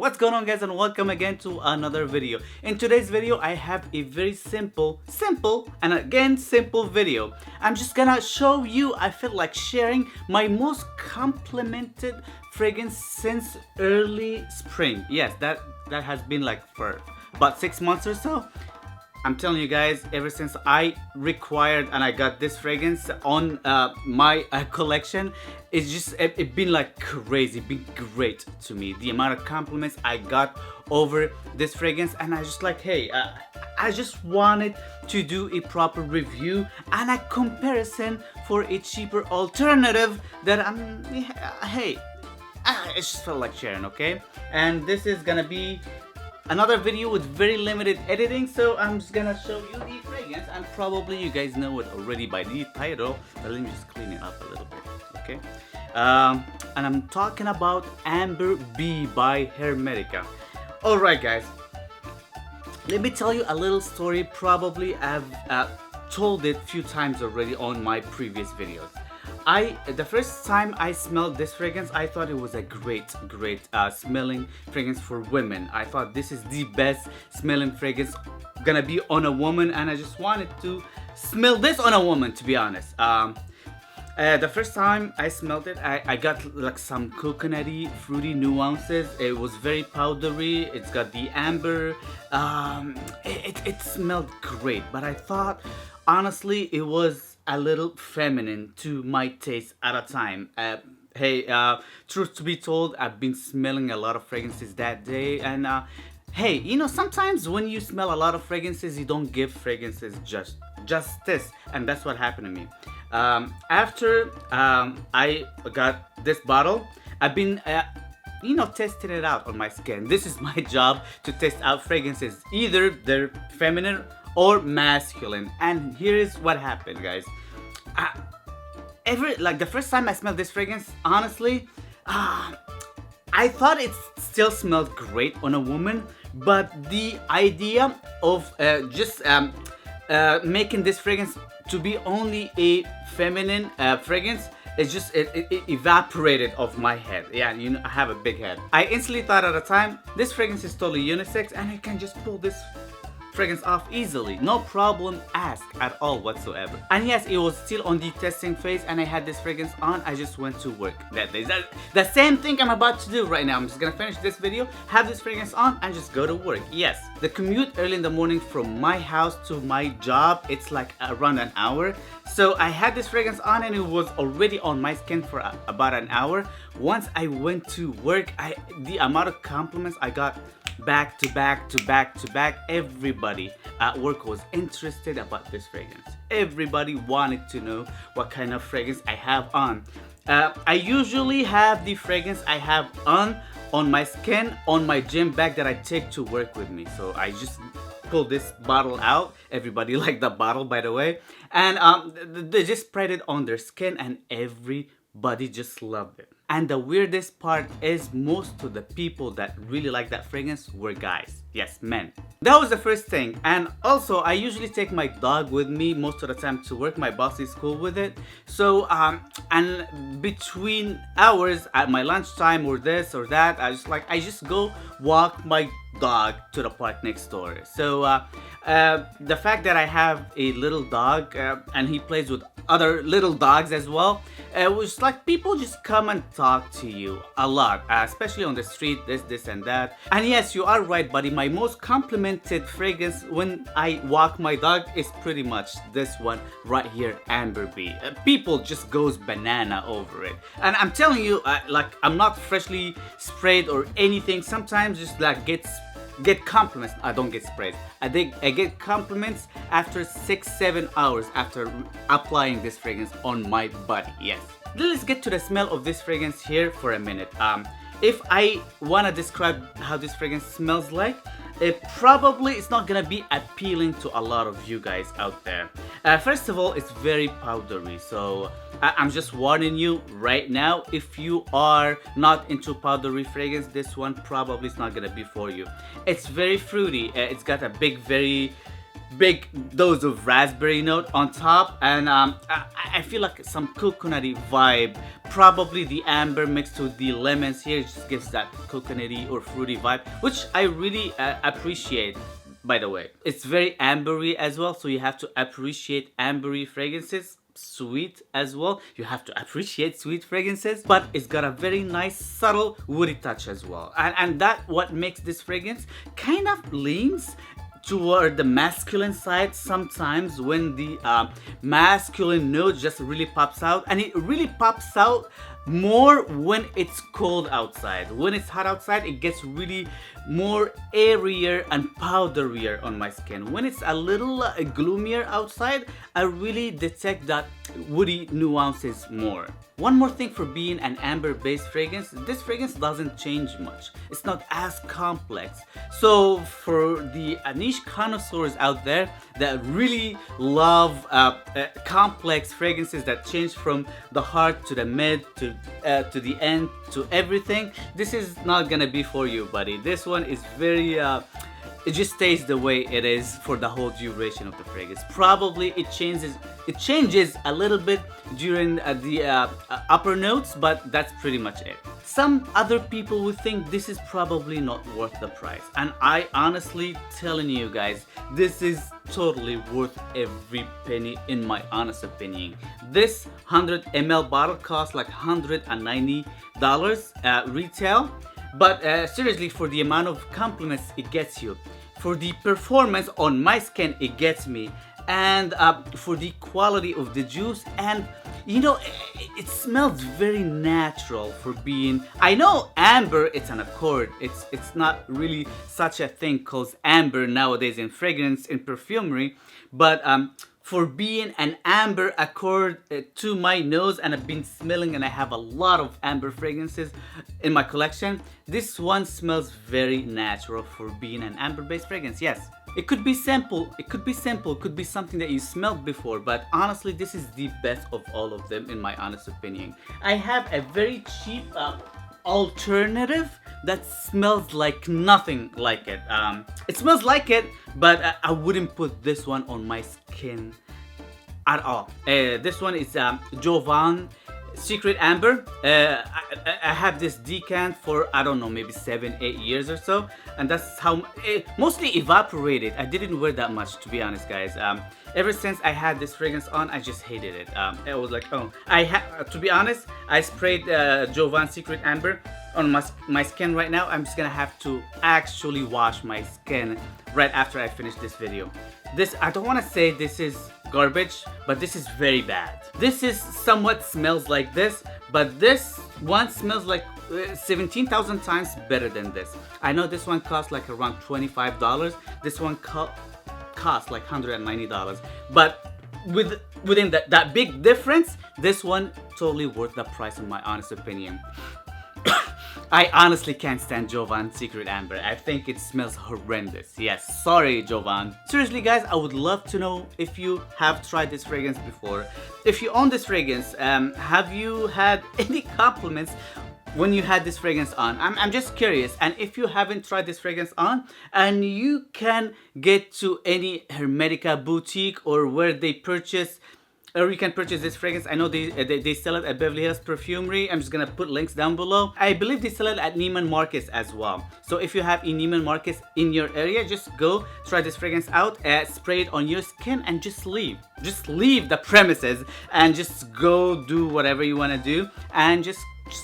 What's going on, guys, and welcome again to another video. In today's video I have a very simple and again simple video. I'm just gonna show you, I feel like sharing my most complimented fragrance since early spring. Yes, that has been like for about 6 months or so. I'm telling you guys, ever since I required and I got this fragrance on my collection, it's been like crazy, been great to me. The amount of compliments I got over this fragrance, and I just like, hey, I just wanted to do a proper review and a comparison for a cheaper alternative that hey, it just felt like sharing, okay? And this is gonna be another video with very limited editing, so I'm just gonna show you the fragrance, and probably you guys know it already by the title, but let me just clean it up a little bit, okay? And I'm talking about Amberbee by Hermetica. Alright guys, let me tell you a little story. Probably I've told it a few times already on my previous videos. The first time I smelled this fragrance, I thought it was a great smelling fragrance for women. I thought this is the best smelling fragrance gonna be on a woman, and I just wanted to smell this on a woman, to be honest. The first time I smelled it, I got like some coconutty, fruity nuances. It was very powdery. It's got the amber. It smelled great, but I thought honestly it was a little feminine to my taste at a time. Hey, truth to be told, I've been smelling a lot of fragrances that day, and hey, you know, sometimes when you smell a lot of fragrances, you don't give fragrances justice, and that's what happened to me. After I got this bottle, I've been you know, testing it out on my skin. This is my job, to test out fragrances, either they're feminine or masculine. And here is what happened, guys. Like the first time I smelled this fragrance, honestly, I thought it still smelled great on a woman, but the idea of just making this fragrance to be only a feminine fragrance, it evaporated off my head. Yeah, you know, I have a big head. I instantly thought at the time, this fragrance is totally unisex and I can just pull this fragrance off easily, no problem asked at all whatsoever. And yes, it was still on the testing phase and I had this fragrance on. I just went to work that day. The same thing I'm about to do right now. I'm just gonna finish this video, have this fragrance on, and just go to work. Yes, the commute early in the morning from my house to my job, it's like around an hour. So I had this fragrance on and it was already on my skin for about an hour. Once I went to work, the amount of compliments I got back to back. Everybody at work was interested about this fragrance. Everybody wanted to know what kind of fragrance I have on. I usually have the fragrance I have on my skin on my gym bag that I take to work with me. So I just pull this bottle out. Everybody liked the bottle, by the way, and they just spread it on their skin and everybody just loved it. And the weirdest part is most of the people that really like that fragrance were guys. Yes, men. That was the first thing. And also, I usually take my dog with me most of the time to work. My boss is cool with it. So, and between hours at my lunchtime or this or that, I just go walk my dog to the park next door. So, the fact that I have a little dog and he plays with other little dogs as well, it was like people just come and talk to you a lot, especially on the street, this and that. And yes, you are right, buddy, my most complimented fragrance when I walk my dog is pretty much this one right here, Amberbee. People just goes banana over it, and I'm telling you, like, I'm not freshly sprayed or anything. Sometimes just like get compliments. I don't get sprays. I get compliments after 6-7 hours after applying this fragrance on my body. Yes. Let's get to the smell of this fragrance here for a minute. If I want to describe how this fragrance smells like, it's not gonna be appealing to a lot of you guys out there. First of all, it's very powdery, so I'm just warning you right now, if you are not into powdery fragrance, this one probably is not gonna be for you. It's very fruity. It's got a big, very big dose of raspberry note on top, and I feel like some coconutty vibe. Probably the amber mixed with the lemons here just gives that coconutty or fruity vibe, which I really appreciate. By the way, it's very ambery as well, so you have to appreciate ambery fragrances. Sweet as well, you have to appreciate sweet fragrances, but it's got a very nice subtle woody touch as well, and that what makes this fragrance kind of leans toward the masculine side sometimes, when the masculine note just really pops out, and it really pops out more when it's cold outside. When it's hot outside, it gets really more airier and powderier on my skin. When it's a little gloomier outside, I really detect that woody nuances more. One more thing for being an amber based fragrance, this fragrance doesn't change much. It's not as complex. So for the niche connoisseurs out there that really love complex fragrances that change from the heart to the mid to the end to everything, this is not gonna be for you, buddy. This one is very it just stays the way it is for the whole duration of the fragrance. Probably it changes a little bit during the upper notes, but that's pretty much it. Some other people would think this is probably not worth the price, and I honestly telling you guys, this is totally worth every penny in my honest opinion. This 100 ml bottle costs like $190 retail. But seriously, for the amount of compliments it gets you, for the performance on my skin it gets me, and for the quality of the juice, and you know, it smells very natural for being, I know amber, it's an accord, it's not really such a thing called amber nowadays in fragrance, in perfumery, but for being an amber accord to my nose, and I've been smelling and I have a lot of amber fragrances in my collection, this one smells very natural for being an amber based fragrance. Yes, it could be simple, it could be something that you smelled before, but honestly this is the best of all of them in my honest opinion. I have a very cheap alternative that smells like nothing like it. It smells like it, but I wouldn't put this one on my skin at all. This one is Jovan Secret Amber. I have this decant for, I don't know, maybe 7-8 years or so, and that's how it mostly evaporated. I didn't wear that much, to be honest, guys. Ever since I had this fragrance on, I just hated it. I was like, oh, to be honest, I sprayed Jovan Secret Amber on my skin right now. I'm just gonna have to actually wash my skin right after I finish this video. This, I don't want to say this is garbage, but this is very bad. This is somewhat smells like this, but this one smells like 17,000 times better than this. I know this one costs like around $25. This one costs like $190, but within that big difference, this one totally worth the price in my honest opinion. I honestly can't stand Jovan Secret Amber. I think it smells horrendous. Yes, sorry Jovan. Seriously guys, I would love to know if you have tried this fragrance before. If you own this fragrance, have you had any compliments when you had this fragrance on? I'm just curious. And if you haven't tried this fragrance on, and you can get to any Hermetica boutique or where they purchase, or you can purchase this fragrance. I know they sell it at Beverly Hills Perfumery. I'm just gonna put links down below. I believe they sell it at Neiman Marcus as well. So if you have a Neiman Marcus in your area, just go try this fragrance out, spray it on your skin, and just leave. Just leave the premises and just go do whatever you wanna do, and just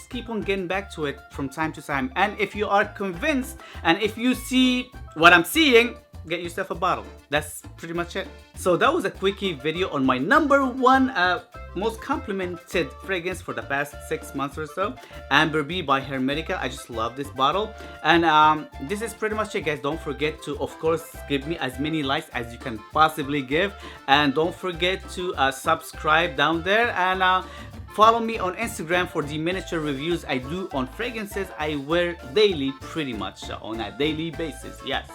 keep on getting back to it from time to time. And if you are convinced, and if you see what I'm seeing, get yourself a bottle. That's pretty much it. So that was a quickie video on my #1 most complimented fragrance for the past 6 months or so, Amberbee by Hermetica. I just love this bottle, and this is pretty much it, guys. Don't forget to, of course, give me as many likes as you can possibly give, and don't forget to subscribe down there, and follow me on Instagram for the miniature reviews I do on fragrances I wear daily, pretty much on a daily basis. Yes,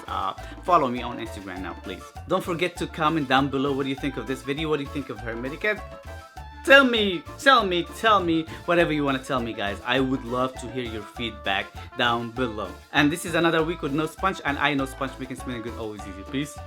follow me on Instagram now, please. Don't forget to comment down below what do you think of this video, what do you think of Hermetica. Tell me whatever you want to tell me, guys. I would love to hear your feedback down below. And this is another week with No Sponge, and I know sponge making smelling good always easy. Peace.